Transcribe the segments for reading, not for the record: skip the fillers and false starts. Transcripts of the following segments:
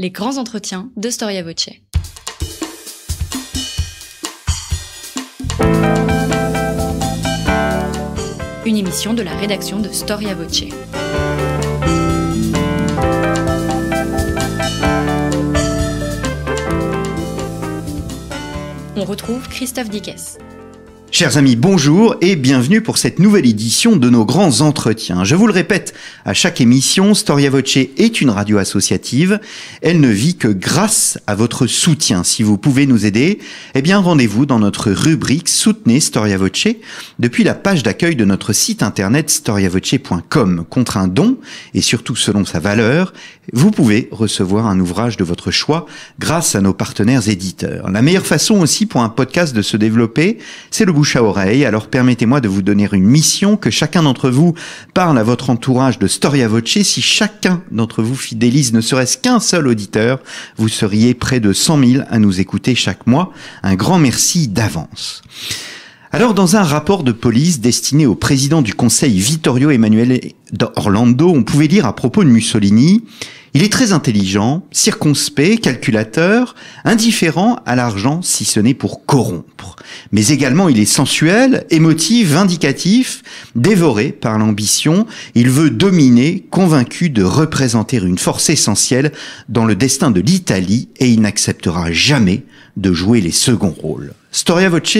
Les grands entretiens de Storia Voce. Une émission de la rédaction de Storia Voce. On retrouve Christophe Dickès. Chers amis, bonjour et bienvenue pour cette nouvelle édition de nos grands entretiens. Je vous le répète, à chaque émission, Storia Voce est une radio associative. Elle ne vit que grâce à votre soutien. Si vous pouvez nous aider, eh bien rendez-vous dans notre rubrique Soutenez Storia Voce depuis la page d'accueil de notre site internet storiavoce.com. Contre un don, et surtout selon sa valeur, vous pouvez recevoir un ouvrage de votre choix grâce à nos partenaires éditeurs. La meilleure façon aussi pour un podcast de se développer, c'est le bouche à oreille. Alors permettez-moi de vous donner une mission, que chacun d'entre vous parle à votre entourage de Storia Voce. Si chacun d'entre vous fidélise ne serait-ce qu'un seul auditeur, vous seriez près de 100 000 à nous écouter chaque mois. Un grand merci d'avance. Alors, dans un rapport de police destiné au président du Conseil Vittorio Emanuele d'Orlando, on pouvait lire à propos de Mussolini: il est très intelligent, circonspect, calculateur, indifférent à l'argent si ce n'est pour corrompre. Mais également il est sensuel, émotif, vindicatif, dévoré par l'ambition. Il veut dominer, convaincu de représenter une force essentielle dans le destin de l'Italie, et il n'acceptera jamais de jouer les seconds rôles. Storia Voce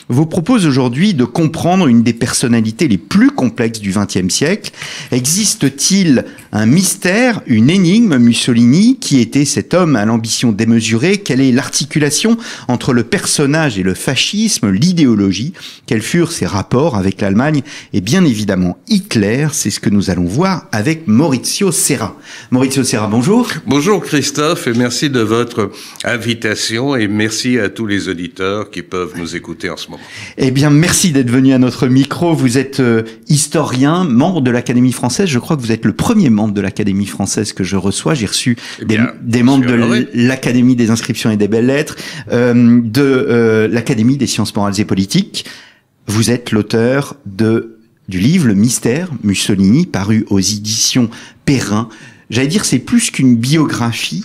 vous propose aujourd'hui de comprendre une des personnalités les plus complexes du XXe siècle. Existe-t-il un mystère, une énigme Mussolini? Qui était cet homme à l'ambition démesurée? Quelle est l'articulation entre le personnage et le fascisme, l'idéologie? Quels furent ses rapports avec l'Allemagne et bien évidemment Hitler? C'est ce que nous allons voir avec Maurizio Serra. Maurizio Serra, bonjour. Bonjour Christophe, et merci de votre invitation et merci à tous les auditeurs qui peuvent nous écouter en ce moment. Eh bien, merci d'être venu à notre micro. Vous êtes historien, membre de l'Académie française. Je crois que vous êtes le premier membre de l'Académie française que je reçois. J'ai reçu des membres de l'Académie des inscriptions et des belles-lettres, de l'Académie des sciences morales et politiques. Vous êtes l'auteur du livre Le Mystère Mussolini, paru aux éditions Perrin. J'allais dire, c'est plus qu'une biographie,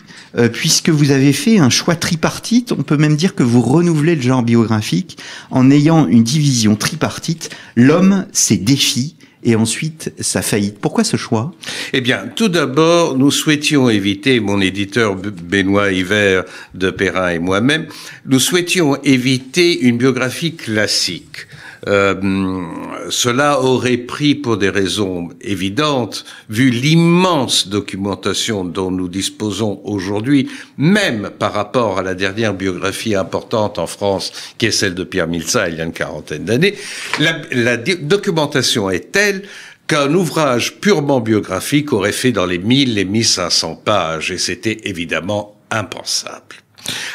puisque vous avez fait un choix tripartite. On peut même dire que vous renouvelez le genre biographique en ayant une division tripartite: l'homme, ses défis, et ensuite sa faillite. Pourquoi ce choix? Eh bien, tout d'abord, nous souhaitions éviter, mon éditeur Benoît Hiver de Perrin et moi-même, nous souhaitions éviter une biographie classique. Cela aurait pris, pour des raisons évidentes, vu l'immense documentation dont nous disposons aujourd'hui, même par rapport à la dernière biographie importante en France, qui est celle de Pierre Milza, il y a une quarantaine d'années. La documentation est telle qu'un ouvrage purement biographique aurait fait dans les 1000 et 1500 pages, et c'était évidemment impensable.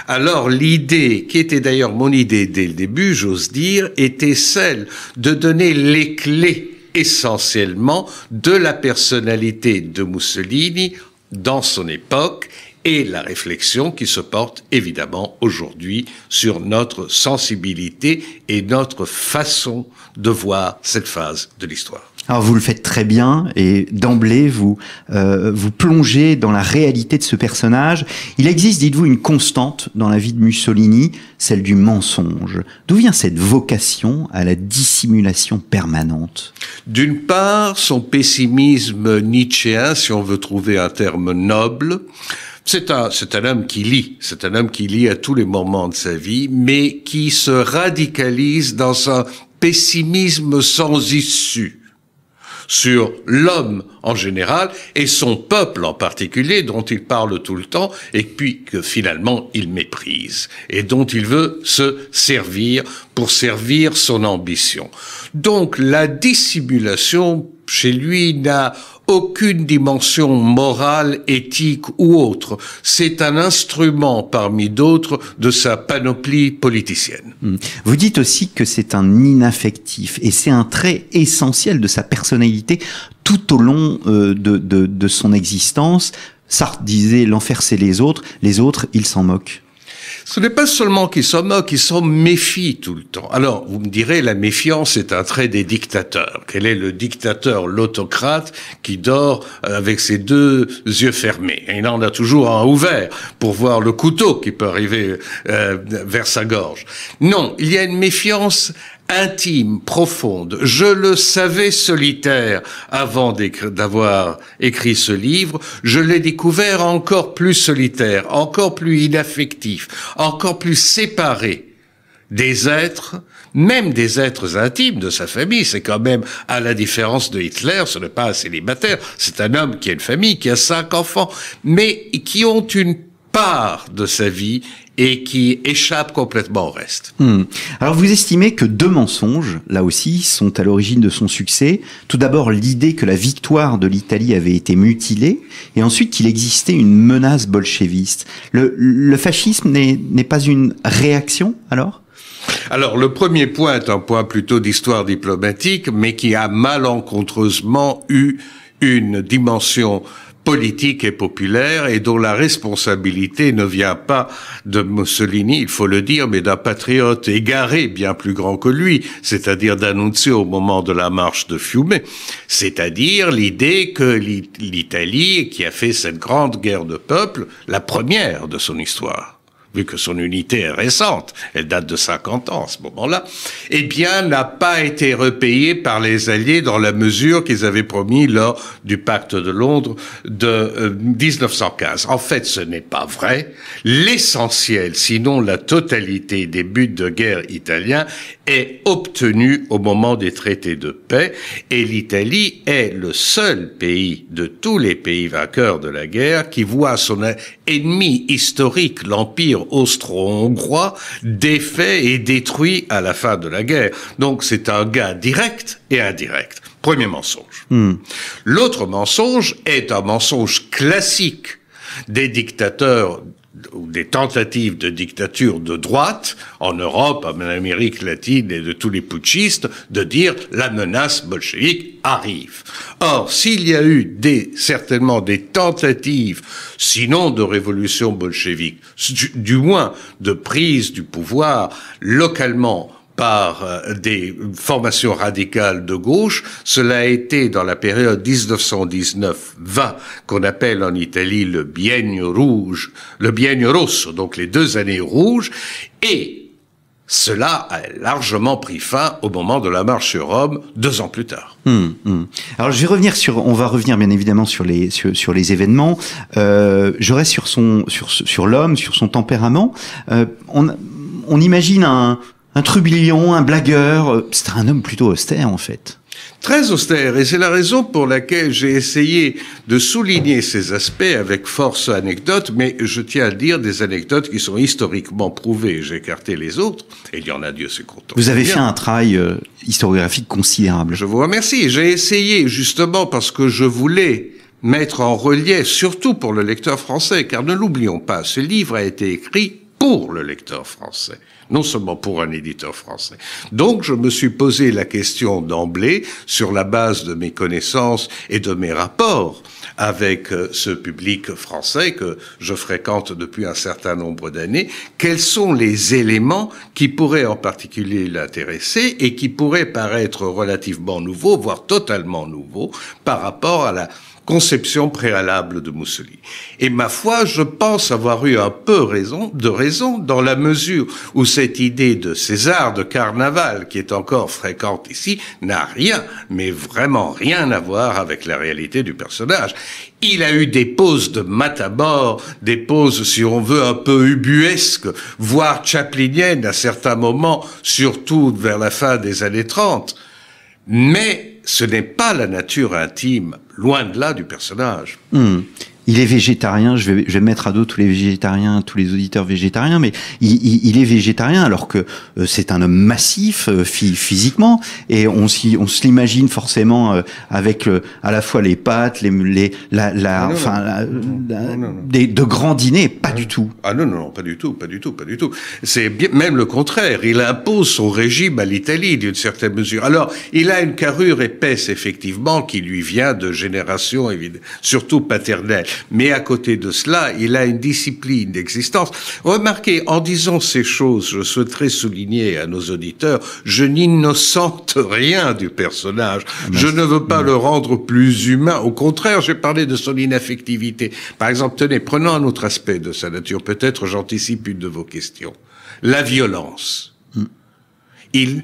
Alors l'idée, qui était d'ailleurs mon idée dès le début, j'ose dire, était celle de donner les clés essentiellement de la personnalité de Mussolini dans son époque, et la réflexion qui se porte évidemment aujourd'hui sur notre sensibilité et notre façon de voir cette phase de l'histoire. Alors vous le faites très bien, et d'emblée vous plongez dans la réalité de ce personnage. Il existe, dites-vous, une constante dans la vie de Mussolini, celle du mensonge. D'où vient cette vocation à la dissimulation permanente? D'une part, son pessimisme nietzschéen, si on veut trouver un terme noble. C'est un homme qui lit à tous les moments de sa vie, mais qui se radicalise dans un pessimisme sans issue sur l'homme en général et son peuple en particulier, dont il parle tout le temps et puis que finalement il méprise et dont il veut se servir pour servir son ambition. Donc la dissimulation chez lui n'a aucune dimension morale, éthique ou autre. C'est un instrument parmi d'autres de sa panoplie politicienne. Vous dites aussi que c'est un inaffectif, et c'est un trait essentiel de sa personnalité tout au long de son existence. Sartre disait: l'enfer c'est les autres, ils s'en moquent. Ce n'est pas seulement qu'ils s'en moquent, ils s'en méfient tout le temps. Alors, vous me direz, la méfiance est un trait des dictateurs. Quel est le dictateur, l'autocrate, qui dort avec ses deux yeux fermés? Et il en a toujours un ouvert pour voir le couteau qui peut arriver vers sa gorge. Non, il y a une méfiance intime, profonde. Je le savais solitaire avant d'avoir écrit ce livre. Je l'ai découvert encore plus solitaire, encore plus inaffectif, encore plus séparé des êtres, même des êtres intimes de sa famille. C'est quand même, à la différence de Hitler, ce n'est pas un célibataire. C'est un homme qui a une famille, qui a 5 enfants, mais qui ont une part de sa vie et qui échappe complètement au reste. Alors vous estimez que 2 mensonges, là aussi, sont à l'origine de son succès. Tout d'abord, l'idée que la victoire de l'Italie avait été mutilée, et ensuite qu'il existait une menace bolchéviste. Le fascisme n'est pas une réaction, alors ? Alors, le premier point est un point plutôt d'histoire diplomatique, mais qui a malencontreusement eu une dimension politique et populaire, et dont la responsabilité ne vient pas de Mussolini, il faut le dire, mais d'un patriote égaré bien plus grand que lui, c'est-à-dire d'Annunzio au moment de la marche de Fiume, c'est-à-dire l'idée que l'Italie, qui a fait cette grande guerre de peuple, la première de son histoire, vu que son unité est récente, elle date de 50 ans à ce moment-là, eh bien, n'a pas été repayée par les Alliés dans la mesure qu'ils avaient promis lors du pacte de Londres de 1915. En fait, ce n'est pas vrai. L'essentiel, sinon la totalité des buts de guerre italiens est obtenu au moment des traités de paix, et l'Italie est le seul pays de tous les pays vainqueurs de la guerre qui voit son ennemi historique, l'Empire austro-hongrois, défait et détruit à la fin de la guerre. Donc c'est un gain direct et indirect. Premier mensonge. L'autre mensonge est un mensonge classique des dictateurs ou des tentatives de dictature de droite en Europe, en Amérique latine et de tous les putschistes, de dire la menace bolchevique arrive. Or, s'il y a eu certainement des tentatives, sinon de révolution bolchevique, du moins de prise du pouvoir localement par des formations radicales de gauche, cela a été dans la période 1919-20, qu'on appelle en Italie le biennio rosso, donc les 2 années rouges, et cela a largement pris fin au moment de la marche sur Rome, 2 ans plus tard. Alors on va revenir bien évidemment sur les événements. Je reste sur l'homme, sur son tempérament. On imagine un trublion, un blagueur. C'est un homme plutôt austère, en fait. Très austère, et c'est la raison pour laquelle j'ai essayé de souligner ces aspects avec force anecdotes, mais je tiens à dire des anecdotes qui sont historiquement prouvées. J'ai écarté les autres, et il y en a, Dieu c'est content. Vous avez fait un travail historiographique considérable. Je vous remercie. J'ai essayé, justement parce que je voulais mettre en relief, surtout pour le lecteur français, car ne l'oublions pas, ce livre a été écrit pour le lecteur français, non seulement pour un éditeur français. Donc, je me suis posé la question d'emblée, sur la base de mes connaissances et de mes rapports avec ce public français que je fréquente depuis un certain nombre d'années, quels sont les éléments qui pourraient en particulier l'intéresser et qui pourraient paraître relativement nouveaux, voire totalement nouveaux, par rapport à la conception préalable de Mussolini. Et ma foi, je pense avoir eu un peu raison dans la mesure où cette idée de César de Carnaval, qui est encore fréquente ici, n'a rien, mais vraiment rien à voir avec la réalité du personnage. Il a eu des poses de matamor, des poses, si on veut, un peu ubuesques, voire chapliniennes à certains moments, surtout vers la fin des années 30. Mais ce n'est pas la nature intime, loin de là, du personnage. Il est végétarien, je vais mettre à dos tous les végétariens, tous les auditeurs végétariens, mais il est végétarien alors que c'est un homme massif physiquement, et on se l'imagine forcément avec à la fois les pâtes, de grands dîners, pas du tout. Ah non, pas du tout. C'est bien, même le contraire. Il impose son régime à l'Italie d'une certaine mesure. Alors, il a une carrure épaisse effectivement qui lui vient de génération surtout paternelle. Mais à côté de cela, il a une discipline d'existence. Remarquez, en disant ces choses, je souhaiterais souligner à nos auditeurs, je n'innocente rien du personnage. Je ne veux pas le rendre plus humain. Au contraire, j'ai parlé de son inaffectivité. Par exemple, tenez, prenons un autre aspect de sa nature. Peut-être j'anticipe une de vos questions. La violence.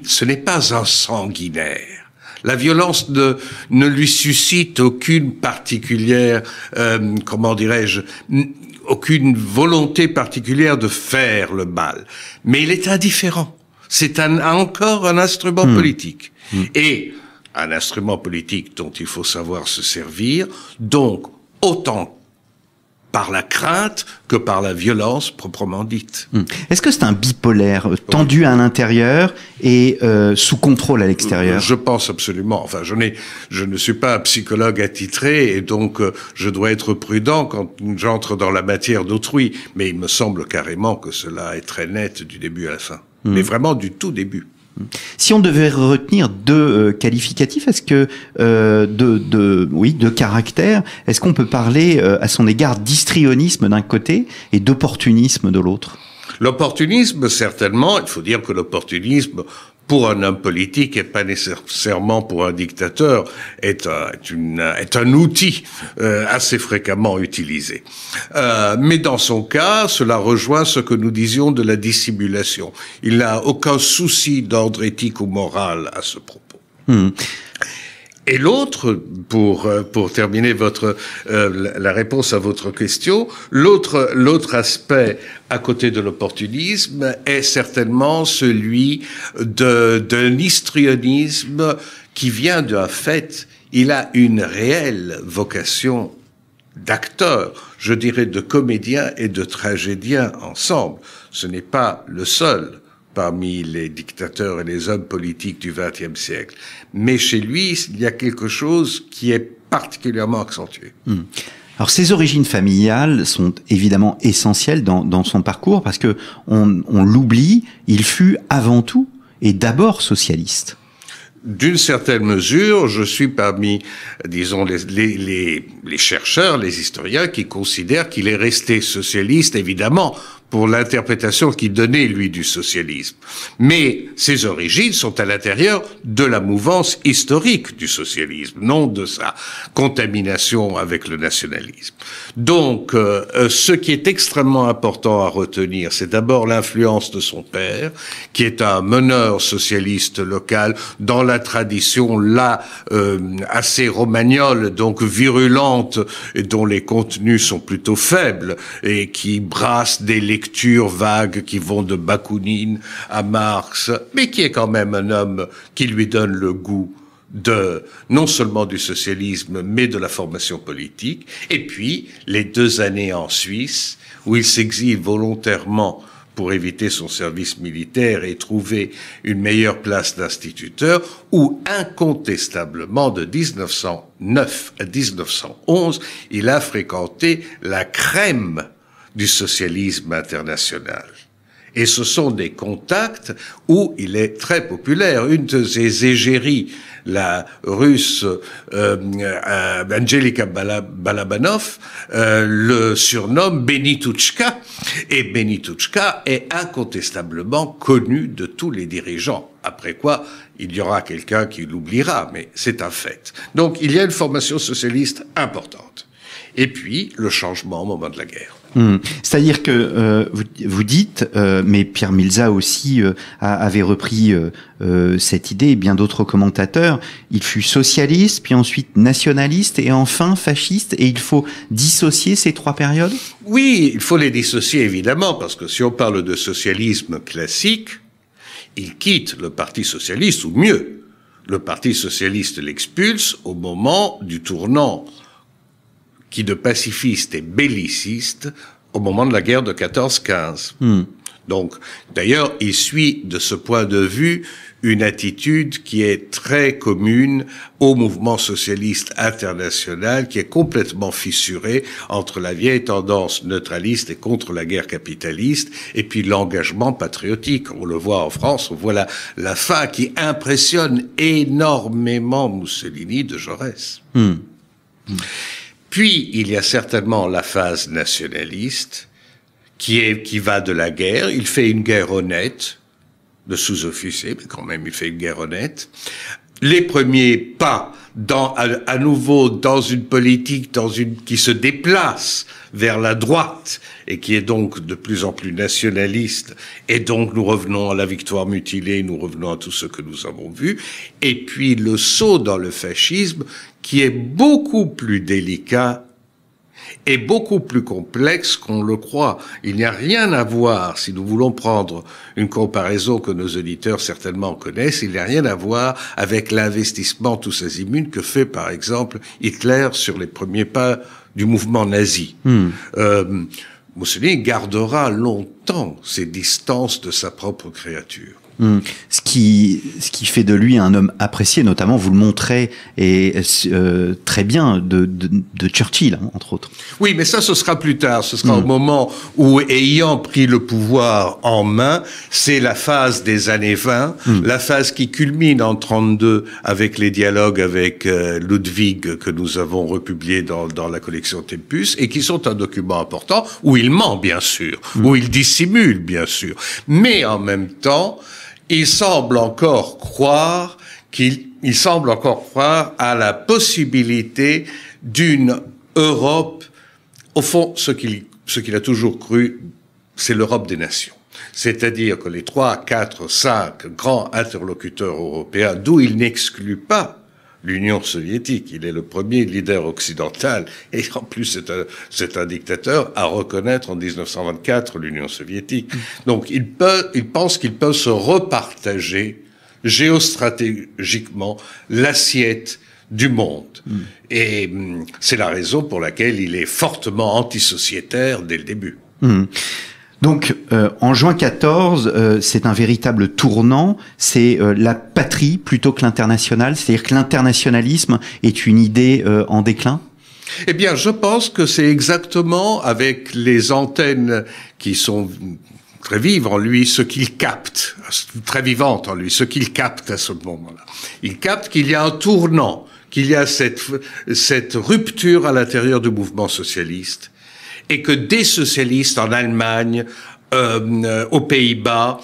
Ce n'est pas un sanguinaire. La violence ne lui suscite aucune particulière, comment dirais-je, aucune volonté particulière de faire le mal. Mais il est indifférent. C'est encore un instrument politique. Et un instrument politique dont il faut savoir se servir, donc autant par la crainte que par la violence proprement dite. Est-ce que c'est un bipolaire tendu à l'intérieur et sous contrôle à l'extérieur? Je pense absolument. Enfin, je ne suis pas un psychologue attitré et donc je dois être prudent quand j'entre dans la matière d'autrui. Mais il me semble carrément que cela est très net du début à la fin. Mais vraiment du tout début. Si on devait retenir deux qualificatifs, est-ce que de caractère, est-ce qu'on peut parler à son égard d'histrionisme d'un côté et d'opportunisme de l'autre? L'opportunisme, certainement. Il faut dire que l'opportunisme, pour un homme politique et pas nécessairement pour un dictateur, est un outil assez fréquemment utilisé. Mais dans son cas, cela rejoint ce que nous disions de la dissimulation. Il n'a aucun souci d'ordre éthique ou moral à ce propos. Et l'autre, pour terminer la réponse à votre question, l'autre aspect à côté de l'opportunisme est certainement celui d'un histrionisme qui vient d'un fait. Il a une réelle vocation d'acteur, je dirais de comédien et de tragédien ensemble. Ce n'est pas le seul parmi les dictateurs et les hommes politiques du XXe siècle. Mais chez lui, il y a quelque chose qui est particulièrement accentué. Alors, ses origines familiales sont évidemment essentielles dans son parcours parce que on l'oublie, il fut avant tout et d'abord socialiste. D'une certaine mesure, je suis parmi, disons, les chercheurs, les historiens qui considèrent qu'il est resté socialiste, évidemment, pour l'interprétation qu'il donnait, lui, du socialisme. Mais ses origines sont à l'intérieur de la mouvance historique du socialisme, non de sa contamination avec le nationalisme. Donc, ce qui est extrêmement important à retenir, c'est d'abord l'influence de son père, qui est un meneur socialiste local dans la tradition, là, assez romagnole, donc virulente, et dont les contenus sont plutôt faibles, et qui brasse des lectures vagues qui vont de Bakounine à Marx, mais qui est quand même un homme qui lui donne le goût non seulement du socialisme, mais de la formation politique. Et puis, les 2 années en Suisse, où il s'exile volontairement pour éviter son service militaire et trouver une meilleure place d'instituteur, où incontestablement, de 1909 à 1911, il a fréquenté la crème du socialisme international. Et ce sont des contacts où il est très populaire. Une de ses égéries, la russe Angelika Balabanov, le surnomme Benitouchka. Et Benitouchka est incontestablement connu de tous les dirigeants. Après quoi, il y aura quelqu'un qui l'oubliera, mais c'est un fait. Donc, il y a une formation socialiste importante. Et puis, le changement au moment de la guerre. C'est-à-dire que vous dites, mais Pierre Milza aussi avait repris cette idée, et bien d'autres commentateurs, il fut socialiste, puis ensuite nationaliste, et enfin fasciste, et il faut dissocier ces 3 périodes? Oui, il faut les dissocier évidemment, parce que si on parle de socialisme classique, il quitte le Parti socialiste, ou mieux, le Parti socialiste l'expulse au moment du tournant qui de pacifiste et belliciste au moment de la guerre de 14-15. Donc, d'ailleurs, il suit de ce point de vue une attitude qui est très commune au mouvement socialiste international, qui est complètement fissuré entre la vieille tendance neutraliste et contre la guerre capitaliste, et puis l'engagement patriotique. On le voit en France, on voit la fin qui impressionne énormément Mussolini de Jaurès. Puis, il y a certainement la phase nationaliste, qui va de la guerre. Il fait une guerre honnête, de sous-officier, mais quand même, il fait une guerre honnête. Les premiers pas à nouveau dans une politique, qui se déplace vers la droite et qui est donc de plus en plus nationaliste. Et donc, nous revenons à la victoire mutilée, nous revenons à tout ce que nous avons vu. Et puis, le saut dans le fascisme, qui est beaucoup plus délicat est beaucoup plus complexe qu'on le croit. Il n'y a rien à voir, si nous voulons prendre une comparaison que nos auditeurs certainement connaissent, il n'y a rien à voir avec l'investissement tous azimuts que fait par exemple Hitler sur les premiers pas du mouvement nazi. Mussolini gardera longtemps ses distances de sa propre créature. Ce qui fait de lui un homme apprécié, notamment, vous le montrez, et très bien, de Churchill, hein, entre autres. Oui, mais ça, ce sera plus tard. Ce sera au moment où, ayant pris le pouvoir en main, c'est la phase des années 20, la phase qui culmine en 32 avec les dialogues avec Ludwig que nous avons republiés dans la collection Tempus, et qui sont un document important, où il ment, bien sûr, où il dissimule, bien sûr. Mais en même temps, il semble encore croire à la possibilité d'une Europe. Au fond, ce qu'il a toujours cru, c'est l'Europe des nations. C'est-à-dire que les 3, 4, 5 grands interlocuteurs européens, d'où il n'exclut pas l'Union soviétique, il est le premier leader occidental, et en plus c'est un dictateur, à reconnaître en 1924 l'Union soviétique. Donc il pense qu'il peut se repartager géostratégiquement l'assiette du monde. Et c'est la raison pour laquelle il est fortement antisociétaire dès le début. Donc, en juin 14, c'est un véritable tournant, c'est la patrie plutôt que l'international, c'est-à-dire que l'internationalisme est une idée en déclin? Eh bien, je pense que c'est exactement avec les antennes qui sont très vives en lui, ce qu'il capte, très vivantes en lui, ce qu'il capte à ce moment-là. Il capte qu'il y a un tournant, qu'il y a cette rupture à l'intérieur du mouvement socialiste, et que des socialistes en Allemagne, aux Pays-Bas,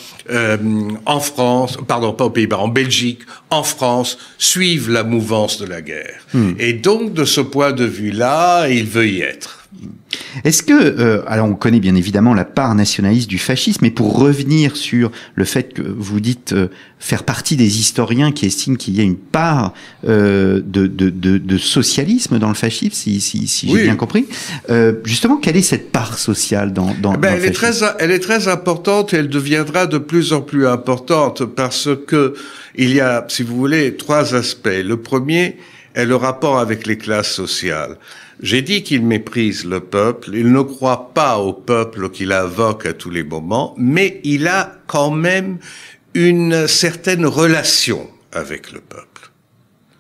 en France, pardon, pas aux Pays-Bas, en Belgique, en France, suivent la mouvance de la guerre. Et donc, de ce point de vue-là, il veut y être. Est-ce que, alors on connaît bien évidemment la part nationaliste du fascisme, mais pour revenir sur le fait que vous dites faire partie des historiens qui estiment qu'il y a une part de socialisme dans le fascisme, si j'ai bien compris, justement, quelle est cette part sociale dans le fascisme? Elle est très importante et elle deviendra de plus en plus importante parce que il y a, si vous voulez, 3 aspects. Le premier est le rapport avec les classes sociales. J'ai dit qu'il méprise le peuple, il ne croit pas au peuple qu'il invoque à tous les moments, mais il a quand même une certaine relation avec le peuple.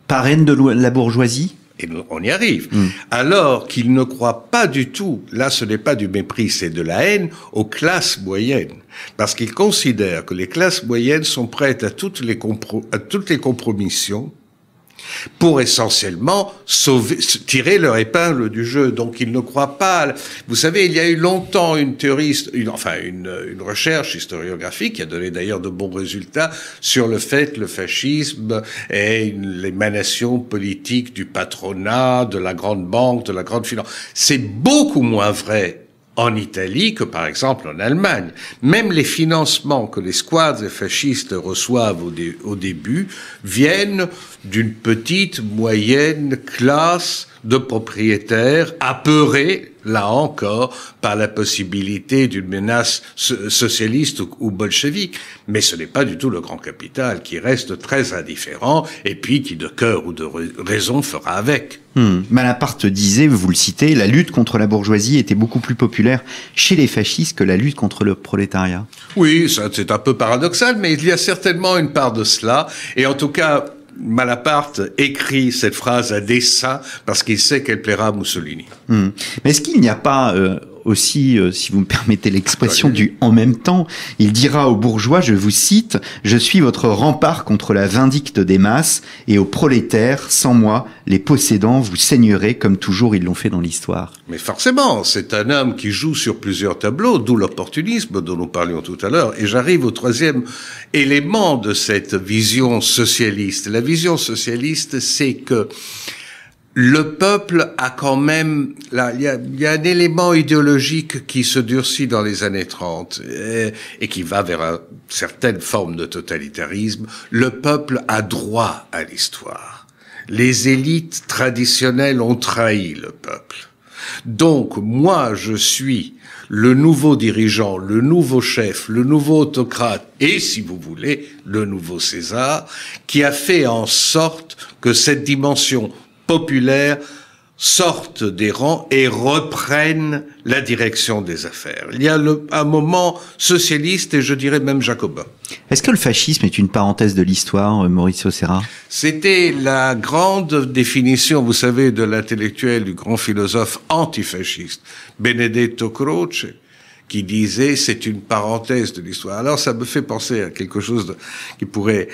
Parraine de la bourgeoisie? Et on y arrive. Alors qu'il ne croit pas du tout, là ce n'est pas du mépris, c'est de la haine aux classes moyennes. Parce qu'il considère que les classes moyennes sont prêtes à toutes les compromissions pour essentiellement tirer leur épingle du jeu. Donc il ne croit pas. Vous savez, il y a eu longtemps une théorie, une recherche historiographique qui a donné d'ailleurs de bons résultats sur le fait que le fascisme est l'émanation politique du patronat, de la grande banque, de la grande finance. C'est beaucoup moins vrai en Italie que par exemple en Allemagne. Même les financements que les squads fascistes reçoivent au début viennent d'une petite, moyenne classe de propriétaires apeurés, là encore, par la possibilité d'une menace socialiste ou bolchevique. Mais ce n'est pas du tout le grand capital qui reste très indifférent et puis qui de cœur ou de raison fera avec. Malaparte disait, vous le citez, la lutte contre la bourgeoisie était beaucoup plus populaire chez les fascistes que la lutte contre le prolétariat. Oui, ça, c'est un peu paradoxal, mais il y a certainement une part de cela. Et en tout cas, Malaparte écrit cette phrase à dessein parce qu'il sait qu'elle plaira à Mussolini. Mais est-ce qu'il n'y a pas, aussi, si vous me permettez l'expression, du « en même temps ». Il dira aux bourgeois, je vous cite, « Je suis votre rempart contre la vindicte des masses, et aux prolétaires, sans moi, les possédants vous saignerez comme toujours ils l'ont fait dans l'histoire. » Mais forcément, c'est un homme qui joue sur plusieurs tableaux, d'où l'opportunisme dont nous parlions tout à l'heure. Et j'arrive au troisième élément de cette vision socialiste. La vision socialiste, c'est que le peuple a quand même, là, il y a un élément idéologique qui se durcit dans les années 30 et qui va vers une certaine forme de totalitarisme. Le peuple a droit à l'histoire. Les élites traditionnelles ont trahi le peuple. Donc, moi, je suis le nouveau dirigeant, le nouveau chef, le nouveau autocrate et, si vous voulez, le nouveau César, qui a fait en sorte que cette dimension populaire sortent des rangs et reprennent la direction des affaires. Il y a un moment socialiste et je dirais même jacobin. Est-ce que le fascisme est une parenthèse de l'histoire, Maurizio Serra? C'était la grande définition, vous savez, de l'intellectuel, du grand philosophe antifasciste, Benedetto Croce, qui disait c'est une parenthèse de l'histoire. Alors ça me fait penser à quelque chose qui pourrait,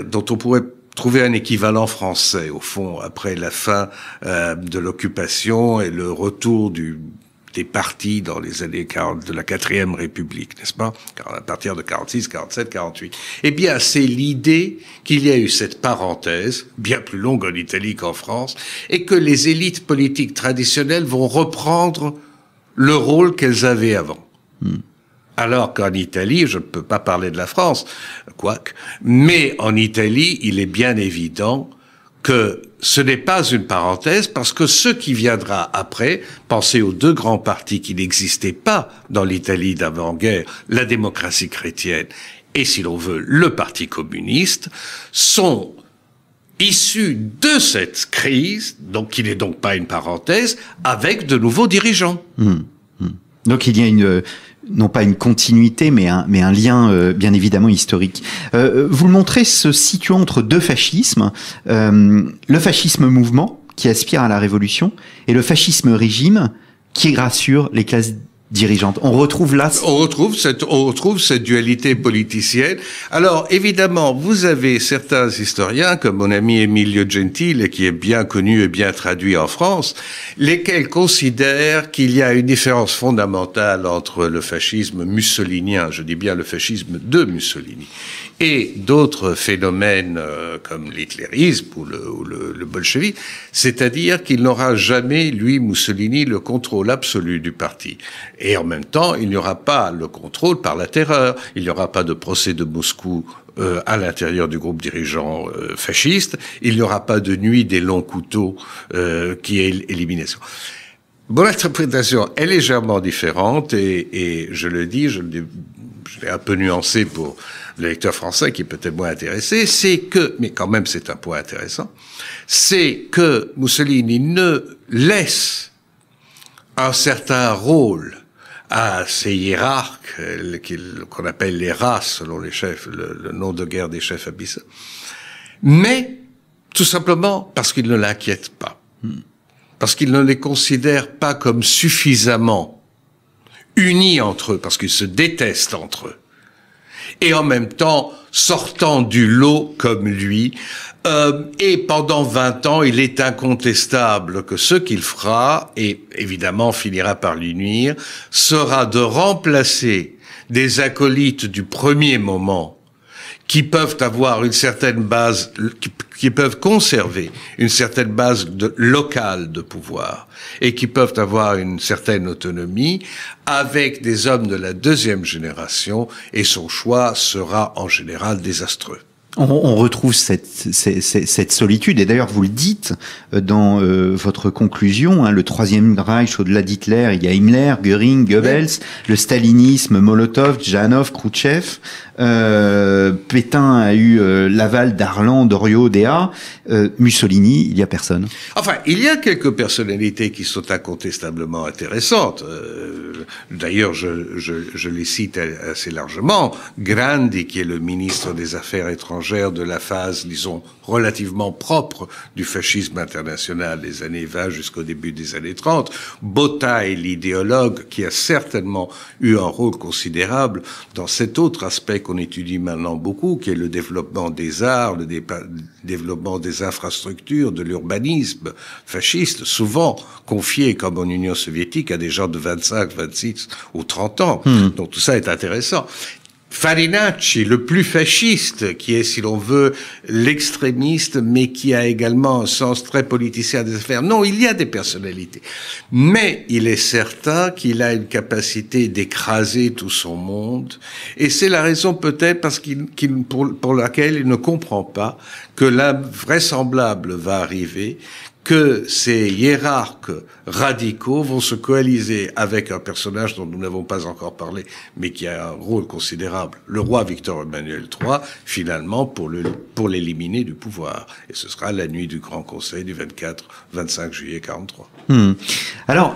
dont on pourrait trouver un équivalent français, au fond, après la fin de l'occupation et le retour des partis dans les années 40, de la 4e République, n'est-ce pas? À partir de 46, 47, 48. Eh bien, c'est l'idée qu'il y a eu cette parenthèse, bien plus longue en Italie qu'en France, et que les élites politiques traditionnelles vont reprendre le rôle qu'elles avaient avant. Alors qu'en Italie, je ne peux pas parler de la France, quoique, mais en Italie, il est bien évident que ce n'est pas une parenthèse, parce que ce qui viendra après, pensez aux deux grands partis qui n'existaient pas dans l'Italie d'avant-guerre, la démocratie chrétienne et, si l'on veut, le Parti communiste, sont issus de cette crise, donc qui n'est donc pas une parenthèse, avec de nouveaux dirigeants. Donc il y a non pas une continuité, mais un lien bien évidemment historique. Vous le montrez se situant entre deux fascismes, le fascisme mouvement, qui aspire à la révolution, et le fascisme régime, qui rassure les classes dirigeantes. On retrouve là... On retrouve cette dualité politicienne. Alors, évidemment, vous avez certains historiens, comme mon ami Emilio Gentile, qui est bien connu et bien traduit en France, lesquels considèrent qu'il y a une différence fondamentale entre le fascisme mussolinien, je dis bien le fascisme de Mussolini, et d'autres phénomènes comme l'hitlérisme ou le bolchevisme, c'est-à-dire qu'il n'aura jamais, lui, Mussolini, le contrôle absolu du parti. Et en même temps, il n'y aura pas le contrôle par la terreur, il n'y aura pas de procès de Moscou à l'intérieur du groupe dirigeant fasciste, il n'y aura pas de nuit des longs couteaux qui est élimination. Mon interprétation est légèrement différente et je le dis, je l'ai un peu nuancé pour le lecteur français qui est peut-être moins intéressé, c'est que, mais quand même c'est un point intéressant, c'est que Mussolini ne laisse un certain rôle à ces hiérarques, qu'on appelle les races selon les chefs, le nom de guerre des chefs abyssaux, mais tout simplement parce qu'il ne l'inquiète pas. Parce qu'il ne les considère pas comme suffisamment unis entre eux, parce qu'ils se détestent entre eux. Et en même temps, sortant du lot comme lui, et pendant 20 ans, il est incontestable que ce qu'il fera, et évidemment finira par lui nuire, sera de remplacer des acolytes du premier moment qui peuvent avoir une certaine base, qui peuvent conserver une certaine base locale de pouvoir et qui peuvent avoir une certaine autonomie avec des hommes de la deuxième génération, et son choix sera en général désastreux. On retrouve cette solitude, et d'ailleurs vous le dites dans votre conclusion, hein, le Troisième Reich au-delà d'Hitler, il y a Himmler, Göring, Goebbels, oui. Le stalinisme, Molotov, Janov, Khrouchtchev, Pétain a eu l'aval d'Arlan, Doriot, Déa, Mussolini, il y a personne. Enfin, il y a quelques personnalités qui sont incontestablement intéressantes. D'ailleurs, je les cite assez largement. Grandi, qui est le ministre des Affaires étrangères de la phase, disons, relativement propre du fascisme international des années 20 jusqu'au début des années 30. Bottai, l'idéologue, qui a certainement eu un rôle considérable dans cet autre aspect qu'on étudie maintenant beaucoup, qui est le développement des arts, le développement des infrastructures, de l'urbanisme fasciste, souvent confié, comme en Union soviétique, à des gens de 25, 26 ou 30 ans. Donc tout ça est intéressant. Farinacci, le plus fasciste, qui est, si l'on veut, l'extrémiste, mais qui a également un sens très politicien des affaires. Non, il y a des personnalités. Mais il est certain qu'il a une capacité d'écraser tout son monde. Et c'est la raison peut-être pour laquelle il ne comprend pas que l'invraisemblable va arriver, que ces hiérarques radicaux vont se coaliser avec un personnage dont nous n'avons pas encore parlé, mais qui a un rôle considérable, le roi Victor Emmanuel III, finalement, pour l'éliminer du pouvoir. Et ce sera la nuit du Grand Conseil du 24-25 juillet 43. Alors,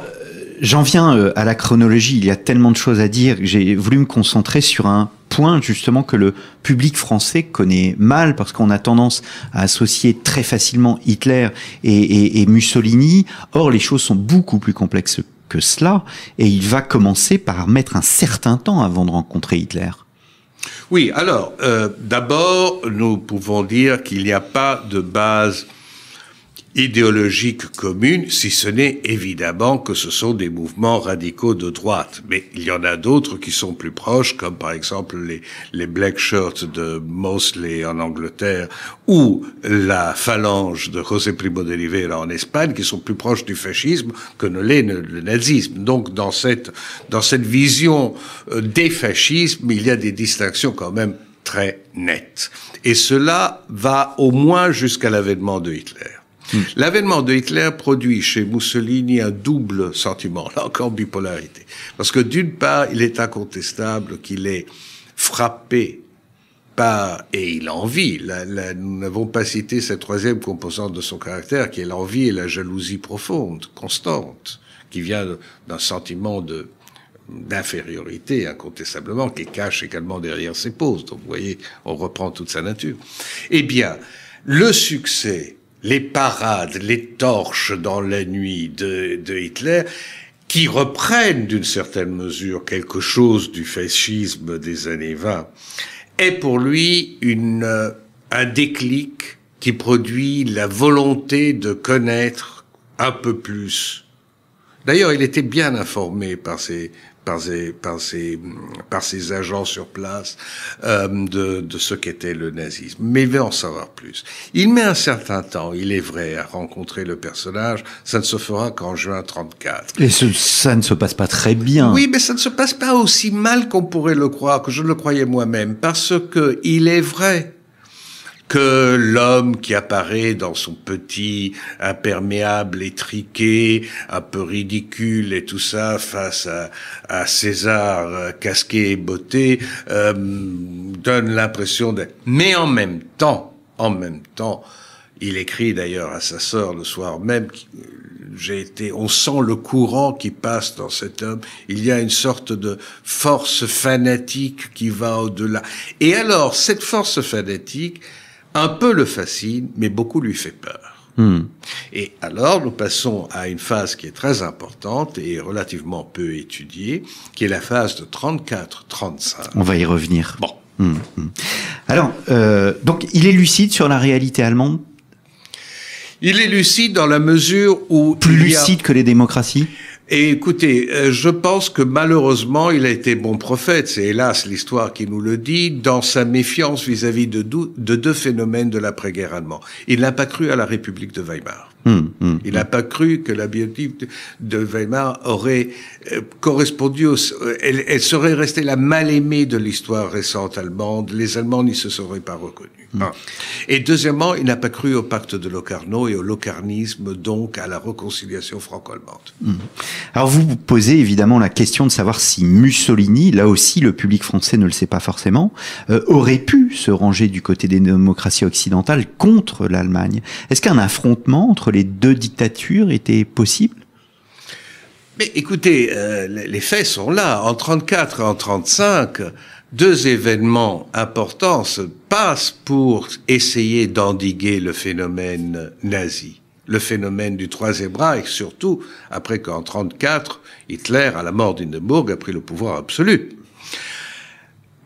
j'en viens à la chronologie. Il y a tellement de choses à dire que j'ai voulu me concentrer sur un point justement que le public français connaît mal, parce qu'on a tendance à associer très facilement Hitler et Mussolini. Or, les choses sont beaucoup plus complexes que cela, et il va commencer par mettre un certain temps avant de rencontrer Hitler. Oui, alors, d'abord, nous pouvons dire qu'il n'y a pas de base idéologique commune, si ce n'est évidemment que ce sont des mouvements radicaux de droite. Mais il y en a d'autres qui sont plus proches, comme par exemple les Black Shirts de Mosley en Angleterre ou la phalange de José Primo de Rivera en Espagne, qui sont plus proches du fascisme que ne l'est le nazisme. Donc dans cette vision des fascismes, il y a des distinctions quand même très nettes. Et cela va au moins jusqu'à l'avènement de Hitler. L'avènement de Hitler produit chez Mussolini un double sentiment, là encore bipolarité. Parce que d'une part, il est incontestable qu'il est frappé par, et il envie, nous n'avons pas cité cette troisième composante de son caractère, qui est l'envie et la jalousie profonde, constante, qui vient d'un sentiment d'infériorité, incontestablement, qui cache également derrière ses poses. Donc, vous voyez, on reprend toute sa nature. Eh bien, le succès, les parades, les torches dans la nuit de Hitler, qui reprennent d'une certaine mesure quelque chose du fascisme des années 20, est pour lui un déclic qui produit la volonté de connaître un peu plus. D'ailleurs, il était bien informé par ses agents sur place de ce qu'était le nazisme. Mais il veut en savoir plus. Il met un certain temps, il est vrai, à rencontrer le personnage. Ça ne se fera qu'en juin 34. Et ça ne se passe pas très bien. Oui, mais ça ne se passe pas aussi mal qu'on pourrait le croire, que je le croyais moi-même. Parce que il est vrai que l'homme qui apparaît dans son petit imperméable étriqué, un peu ridicule et tout ça, face à César casqué et botté, donne l'impression d'être... Mais en même temps, il écrit d'ailleurs à sa sœur le soir même, on sent le courant qui passe dans cet homme. Il y a une sorte de force fanatique qui va au-delà. Et alors, cette force fanatique, un peu le fascine, mais beaucoup lui fait peur. Et alors, nous passons à une phase qui est très importante et relativement peu étudiée, qui est la phase de 34-35. On va y revenir. Bon. Alors, donc, il est lucide sur la réalité allemande? Il est lucide dans la mesure où... Plus lucide que les démocraties? Et écoutez, je pense que malheureusement, il a été bon prophète, c'est hélas l'histoire qui nous le dit, dans sa méfiance vis-à-vis de deux phénomènes de l'après-guerre allemande. Il n'a pas cru à la République de Weimar. Il n'a pas cru que la République de Weimar aurait correspondu elle serait restée la mal-aimée de l'histoire récente allemande. Les Allemands n'y se seraient pas reconnus. Et deuxièmement, il n'a pas cru au pacte de Locarno et au locarnisme, donc à la réconciliation franco-allemande. Alors vous posez évidemment la question de savoir si Mussolini, là aussi le public français ne le sait pas forcément, aurait pu se ranger du côté des démocraties occidentales contre l'Allemagne. Est-ce qu'un affrontement entre les deux dictatures était possible? Mais écoutez, les faits sont là. En 34 et en 35, deux événements importants se passent pour essayer d'endiguer le phénomène nazi. Le phénomène du Troisième Reich, surtout après qu'en 34, Hitler, à la mort d'Hindenburg, a pris le pouvoir absolu.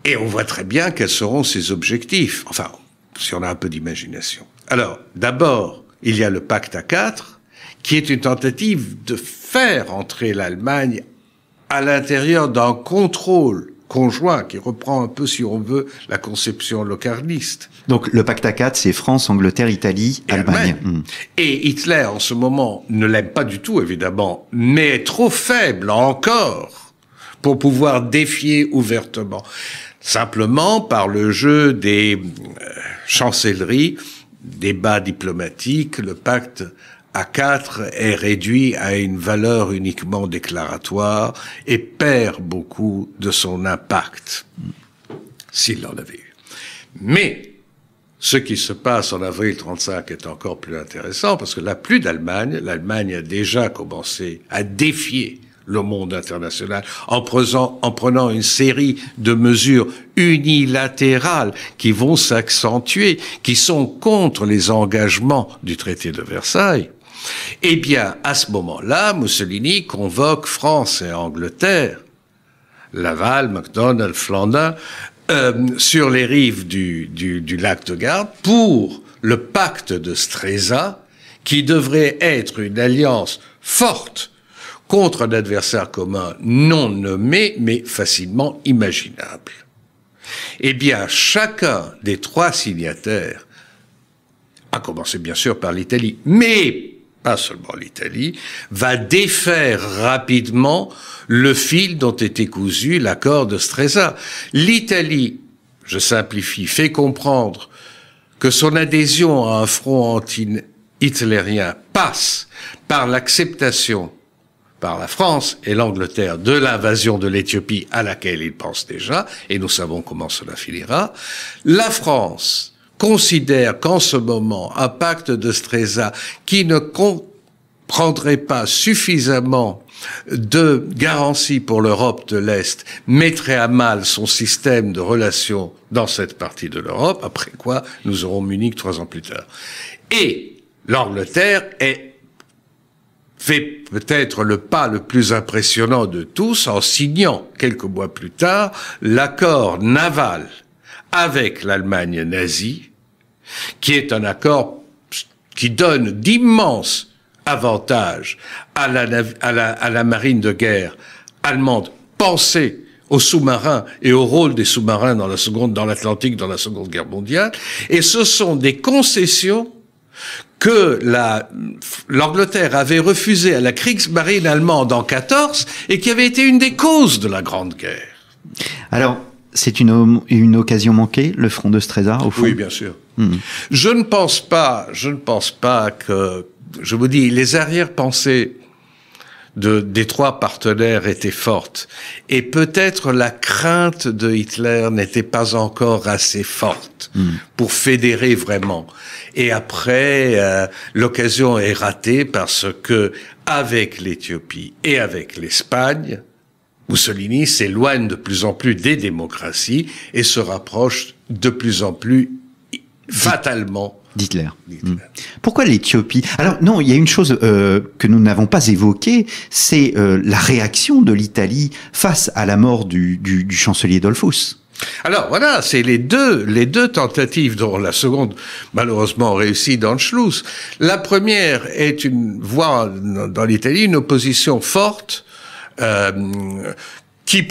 Et on voit très bien quels seront ses objectifs. Enfin, si on a un peu d'imagination. Alors, d'abord, il y a le pacte à 4, qui est une tentative de faire entrer l'Allemagne à l'intérieur d'un contrôle conjoint qui reprend un peu, si on veut, la conception locarniste. Donc le pacte à 4, c'est France, Angleterre, Italie, Allemagne. Et Hitler, en ce moment, ne l'aime pas du tout, évidemment, mais est trop faible encore pour pouvoir défier ouvertement. Simplement, par le jeu des chancelleries, débats diplomatiques, le pacte à 4 est réduit à une valeur uniquement déclaratoire et perd beaucoup de son impact, s'il en avait eu. Mais ce qui se passe en avril 35 est encore plus intéressant parce que là, plus d'Allemagne, l'Allemagne a déjà commencé à défier le monde international en prenant une série de mesures unilatérales qui vont s'accentuer, qui sont contre les engagements du traité de Versailles. Eh bien, à ce moment-là, Mussolini convoque France et Angleterre, Laval, MacDonald, Flandin, sur les rives du lac de Garde pour le pacte de Stresa, qui devrait être une alliance forte contre un adversaire commun non nommé, mais facilement imaginable. Eh bien, chacun des trois signataires, à commencer bien sûr par l'Italie, mais pas seulement l'Italie, va défaire rapidement le fil dont était cousu l'accord de Stresa. L'Italie, je simplifie, fait comprendre que son adhésion à un front anti-hitlérien passe par l'acceptation par la France et l'Angleterre de l'invasion de l'Éthiopie à laquelle ils pensent déjà, et nous savons comment cela finira. La France considère qu'en ce moment, un pacte de Stresa qui ne comprendrait pas suffisamment de garanties pour l'Europe de l'Est mettrait à mal son système de relations dans cette partie de l'Europe, après quoi nous aurons Munich 3 ans plus tard. Et l'Angleterre fait peut-être le pas le plus impressionnant de tous en signant quelques mois plus tard l'accord naval avec l'Allemagne nazie, qui est un accord qui donne d'immenses avantages à la marine de guerre allemande. Pensez aux sous-marins et au rôle des sous-marins dans l'Atlantique dans la Seconde Guerre mondiale. Et ce sont des concessions que l'Angleterre avait refusées à la Kriegsmarine allemande en 14 et qui avait été une des causes de la Grande Guerre. Alors, c'est une occasion manquée, le front de Stresa, au fond? Oui, bien sûr. Je ne pense pas que, je vous dis, les arrière-pensées des trois partenaires étaient fortes. Et peut-être la crainte de Hitler n'était pas encore assez forte pour fédérer vraiment. Et après, l'occasion est ratée parce que, avec l'Éthiopie et avec l'Espagne, Mussolini s'éloigne de plus en plus des démocraties et se rapproche de plus en plus fatalement d'Hitler. Pourquoi l'Éthiopie? Alors non, il y a une chose que nous n'avons pas évoquée, c'est la réaction de l'Italie face à la mort du chancelier Dollfuss. Alors voilà, c'est les deux tentatives, dont la seconde malheureusement réussit d'Anschluss. La première est voit dans l'Italie une opposition forte qui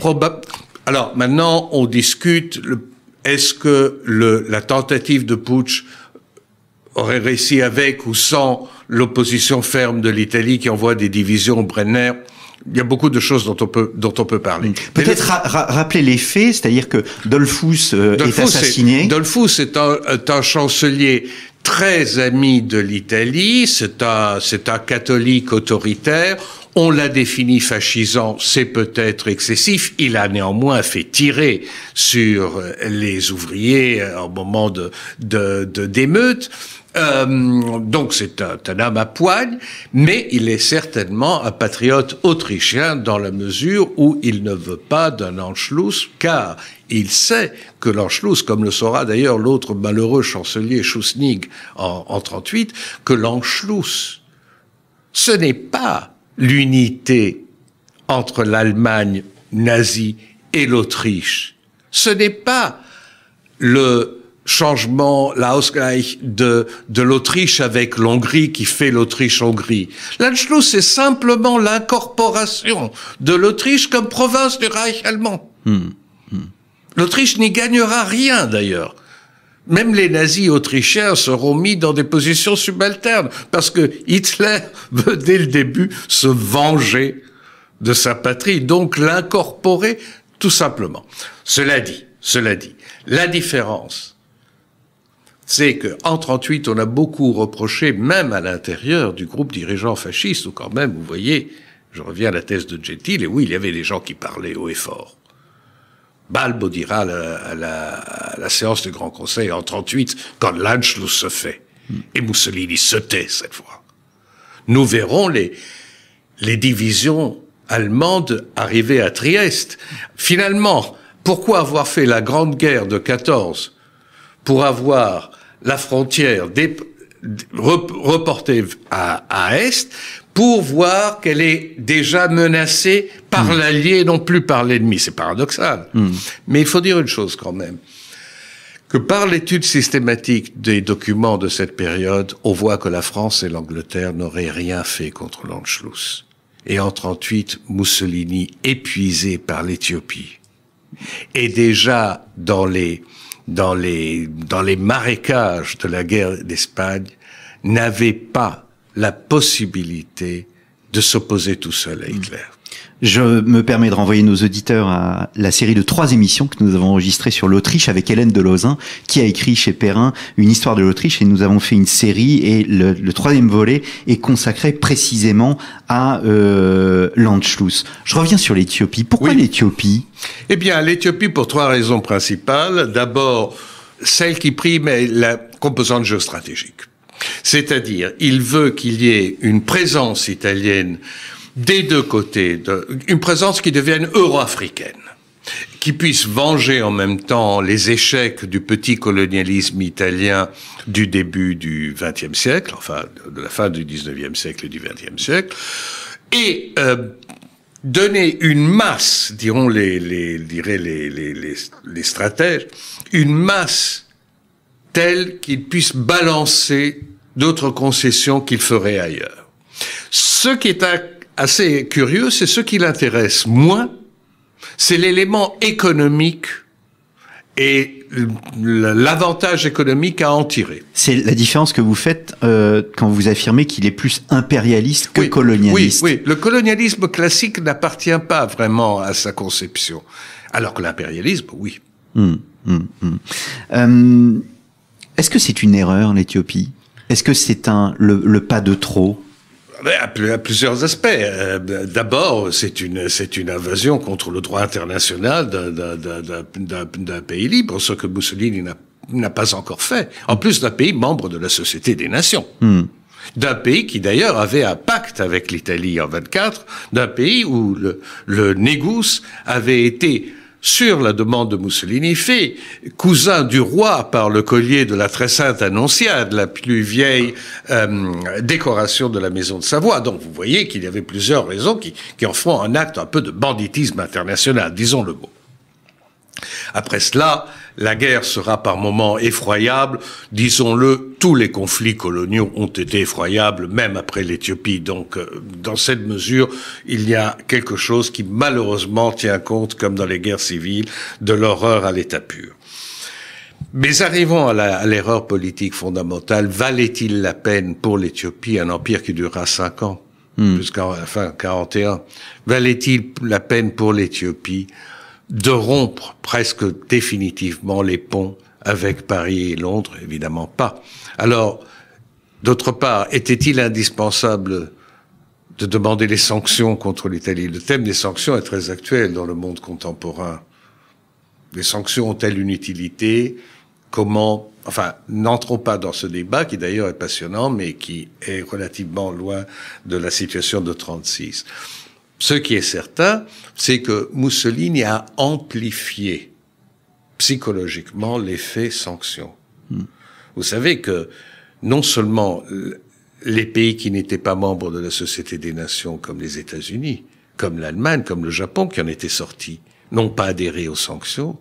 alors maintenant on discute est-ce que la tentative de putsch aurait réussi avec ou sans l'opposition ferme de l'Italie qui envoie des divisions au Brenner. Il y a beaucoup de choses dont on peut parler. Peut-être rappeler les faits, c'est-à-dire que Dollfuss est assassiné. Dollfuss est un chancelier très ami de l'Italie, c'est un catholique autoritaire. On l'a défini fascisant, c'est peut-être excessif. Il a néanmoins fait tirer sur les ouvriers en moment d'émeute. Donc c'est un homme à poigne, mais il est certainement un patriote autrichien dans la mesure où il ne veut pas d'un Anschluss, car il sait que l'Anschluss, comme le saura d'ailleurs l'autre malheureux chancelier Schuschnigg en 38, que l'Anschluss, ce n'est pas l'unité entre l'Allemagne nazie et l'Autriche. Ce n'est pas le changement, l'Ausgleich de l'Autriche avec l'Hongrie qui fait l'Autriche-Hongrie. L'Anschluss, c'est simplement l'incorporation de l'Autriche comme province du Reich allemand. L'Autriche n'y gagnera rien d'ailleurs. Même les nazis autrichiens seront mis dans des positions subalternes parce que Hitler veut dès le début se venger de sa patrie, donc l'incorporer tout simplement. Cela dit, la différence, c'est que en 38, on a beaucoup reproché, même à l'intérieur du groupe dirigeant fasciste, où quand même, vous voyez, je reviens à la thèse de Gentile, et oui, il y avait des gens qui parlaient haut et fort. Balbo dira à la séance du Grand Conseil en 38, quand l'Anschluss se fait, et Mussolini se tait cette fois. Nous verrons les divisions allemandes arriver à Trieste. Finalement, pourquoi avoir fait la Grande Guerre de 14 pour avoir la frontière reportée à Est, pour voir qu'elle est déjà menacée par l'allié, non plus par l'ennemi. C'est paradoxal. Mais il faut dire une chose quand même, que par l'étude systématique des documents de cette période, on voit que la France et l'Angleterre n'auraient rien fait contre l'Anschluss. Et en 38, Mussolini, épuisé par l'Éthiopie, et déjà dans les marécages de la guerre d'Espagne, n'avait pas la possibilité de s'opposer tout seul à Hitler. Je me permets de renvoyer nos auditeurs à la série de 3 émissions que nous avons enregistrées sur l'Autriche avec Hélène de Lauzun, qui a écrit chez Perrin une histoire de l'Autriche, et nous avons fait une série, et le 3e volet est consacré précisément à l'Anschluss. Je reviens sur l'Éthiopie. Pourquoi l'Éthiopie ? Eh bien, l'Éthiopie pour 3 raisons principales. D'abord, celle qui prime est la composante géostratégique. C'est-à-dire, il veut qu'il y ait une présence italienne des deux côtés, une présence qui devienne euro-africaine, qui puisse venger en même temps les échecs du petit colonialisme italien du début du XXe siècle, enfin de la fin du XIXe siècle et du XXe siècle, et donner une masse, diront les stratèges, une masse telle qu'il puisse balancer d'autres concessions qu'il ferait ailleurs. Ce qui est assez curieux, c'est ce qui l'intéresse moins, c'est l'élément économique et l'avantage économique à en tirer. C'est la différence que vous faites quand vous affirmez qu'il est plus impérialiste que colonialiste. Oui, le colonialisme classique n'appartient pas vraiment à sa conception, alors que l'impérialisme, oui. Est-ce que c'est une erreur, l'Éthiopie ? Est-ce que c'est le pas de trop ? À plusieurs aspects. D'abord, c'est une invasion contre le droit international d'un pays libre, ce que Mussolini n'a pas encore fait. En plus d'un pays membre de la Société des Nations. D'un pays qui d'ailleurs avait un pacte avec l'Italie en 24, d'un pays où le Négus avait été, sur la demande de Mussolini, fait cousin du roi par le collier de la très sainte Annonciade, la plus vieille décoration de la maison de Savoie. Donc vous voyez qu'il y avait plusieurs raisons qui en font un acte un peu de banditisme international, disons le mot. Après cela, la guerre sera par moments effroyable. Disons-le, tous les conflits coloniaux ont été effroyables, même après l'Éthiopie. Donc, dans cette mesure, il y a quelque chose qui malheureusement tient compte, comme dans les guerres civiles, de l'horreur à l'état pur. Mais arrivons à l'erreur politique fondamentale. Valait-il la peine pour l'Éthiopie, un empire qui durera 5 ans, jusqu'à la fin 41, valait-il la peine pour l'Éthiopie de rompre presque définitivement les ponts avec Paris et Londres? Évidemment pas. Alors, d'autre part, était-il indispensable de demander les sanctions contre l'Italie? Le thème des sanctions est très actuel dans le monde contemporain. Les sanctions ont-elles une utilité? comment, enfin, n'entrons pas dans ce débat qui d'ailleurs est passionnant, mais qui est relativement loin de la situation de 36. Ce qui est certain, c'est que Mussolini a amplifié psychologiquement l'effet sanction. Vous savez que non seulement les pays qui n'étaient pas membres de la Société des Nations, comme les États-Unis, comme l'Allemagne, comme le Japon, qui en étaient sortis, n'ont pas adhéré aux sanctions,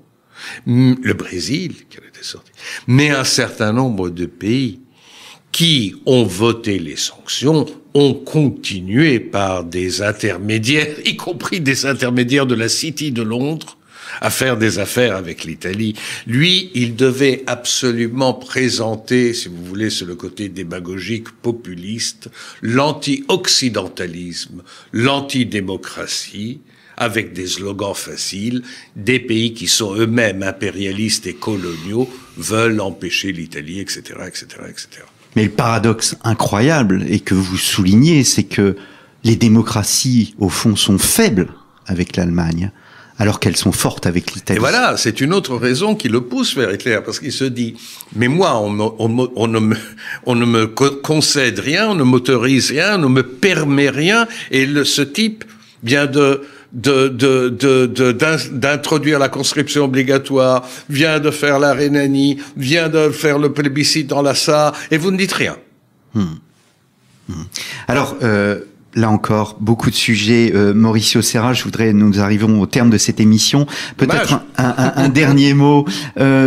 le Brésil, qui en était sorti, mais un certain nombre de pays qui ont voté les sanctions ont continué par des intermédiaires, y compris des intermédiaires de la City de Londres, à faire des affaires avec l'Italie. Lui, il devait absolument présenter, si vous voulez, sur le côté démagogique, populiste, l'anti-occidentalisme, l'antidémocratie, avec des slogans faciles. Des pays qui sont eux-mêmes impérialistes et coloniaux veulent empêcher l'Italie, etc., etc., etc. Mais le paradoxe incroyable, et que vous soulignez, c'est que les démocraties, au fond, sont faibles avec l'Allemagne, alors qu'elles sont fortes avec l'Italie. Et voilà, c'est une autre raison qui le pousse vers Hitler, parce qu'il se dit, mais moi, on ne me concède rien, on ne m'autorise rien, on ne me permet rien, et ce type vient d'introduire la conscription obligatoire, vient de faire la Rhénanie, vient de faire le plébiscite dans la Sarre, et vous ne dites rien. Alors, là encore, beaucoup de sujets. Mauricio Serra, nous arrivons au terme de cette émission. Peut-être un dernier mot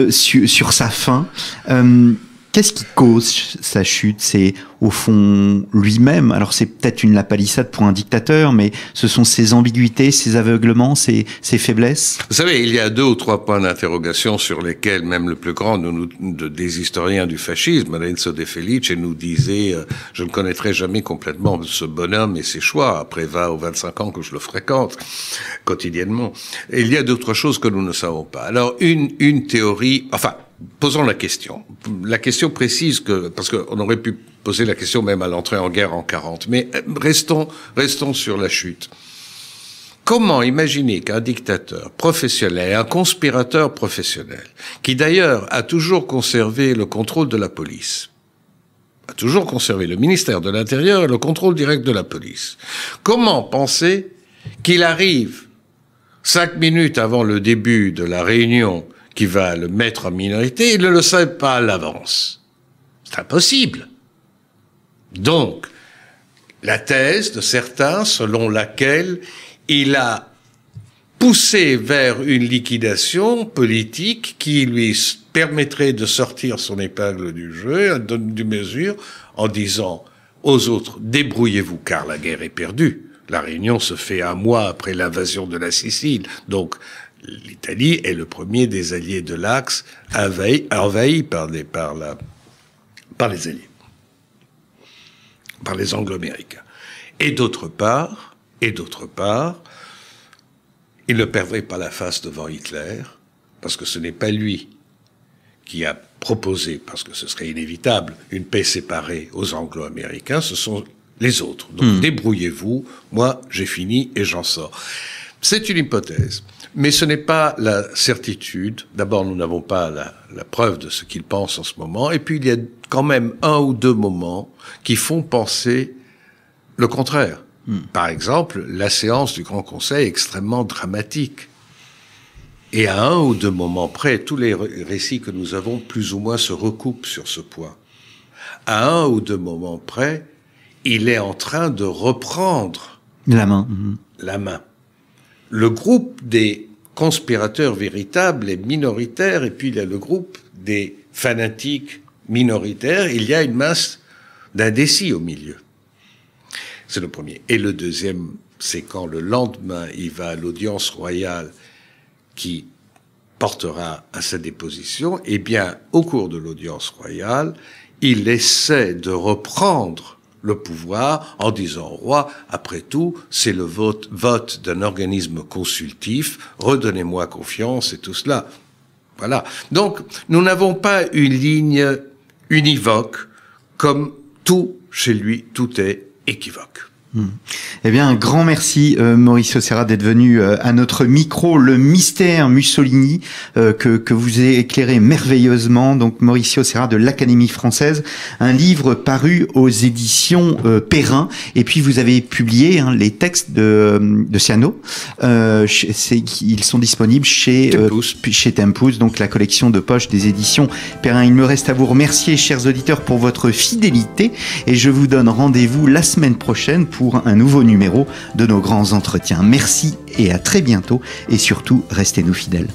sur sa fin. Qu'est-ce qui cause sa chute? C'est au fond lui-même. Alors c'est peut-être une lapalissade pour un dictateur, mais ce sont ses ambiguïtés, ses aveuglements, ses faiblesses. Vous savez, il y a 2 ou 3 points d'interrogation sur lesquels même le plus grand des historiens du fascisme, Lorenzo De Felice, nous disait je ne connaîtrai jamais complètement ce bonhomme et ses choix, après 20 ou 25 ans que je le fréquente quotidiennement. Et il y a d'autres choses que nous ne savons pas. Alors une théorie, enfin, posons la question précise parce qu'on aurait pu poser la question même à l'entrée en guerre en 40. Mais restons sur la chute. Comment imaginer qu'un dictateur professionnel, un conspirateur professionnel, qui d'ailleurs a toujours conservé le contrôle de la police, a toujours conservé le ministère de l'Intérieur et le contrôle direct de la police, comment penser qu'il arrive 5 minutes avant le début de la réunion qui va le mettre en minorité, il ne le sait pas à l'avance. C'est impossible. Donc, la thèse de certains selon laquelle il a poussé vers une liquidation politique qui lui permettrait de sortir son épingle du jeu, du mesure, en disant aux autres, débrouillez-vous car la guerre est perdue. La réunion se fait 1 mois après l'invasion de la Sicile. Donc, l'Italie est le premier des alliés de l'Axe envahi par les alliés, par les Anglo-Américains. Et d'autre part, il ne perdrait pas la face devant Hitler, parce que ce n'est pas lui qui a proposé, parce que ce serait inévitable, une paix séparée aux Anglo-Américains, ce sont les autres. Donc débrouillez-vous, moi j'ai fini et j'en sors. C'est une hypothèse. Mais ce n'est pas la certitude. D'abord, nous n'avons pas la preuve de ce qu'il pense en ce moment. Et puis, il y a quand même 1 ou 2 moments qui font penser le contraire. Par exemple, la séance du Grand Conseil est extrêmement dramatique. Et à 1 ou 2 moments près, tous les récits que nous avons plus ou moins se recoupent sur ce point. À 1 ou 2 moments près, il est en train de reprendre la main. Le groupe des conspirateurs véritables est minoritaire, et puis il y a le groupe des fanatiques minoritaires. Il y a une masse d'indécis au milieu. C'est le premier. Et le deuxième, c'est quand le lendemain, il va à l'audience royale qui portera à sa déposition. Eh bien, au cours de l'audience royale, il essaie de reprendre le pouvoir en disant au roi, après tout, c'est le vote d'un organisme consultif, redonnez-moi confiance et tout cela. Voilà. Donc, nous n'avons pas une ligne univoque, comme tout chez lui, tout est équivoque. Eh bien, un grand merci Mauricio Serra d'être venu à notre micro. Le mystère Mussolini que vous avez éclairé merveilleusement. Donc Mauricio Serra de l'Académie française, un livre paru aux éditions Perrin. Et puis vous avez publié les textes de Ciano. Ils sont disponibles chez Tempus, donc la collection de poche des éditions Perrin. Il me reste à vous remercier, chers auditeurs, pour votre fidélité, et je vous donne rendez-vous la semaine prochaine pour un nouveau numéro de nos grands entretiens. Merci et à très bientôt, et surtout, restez-nous fidèles.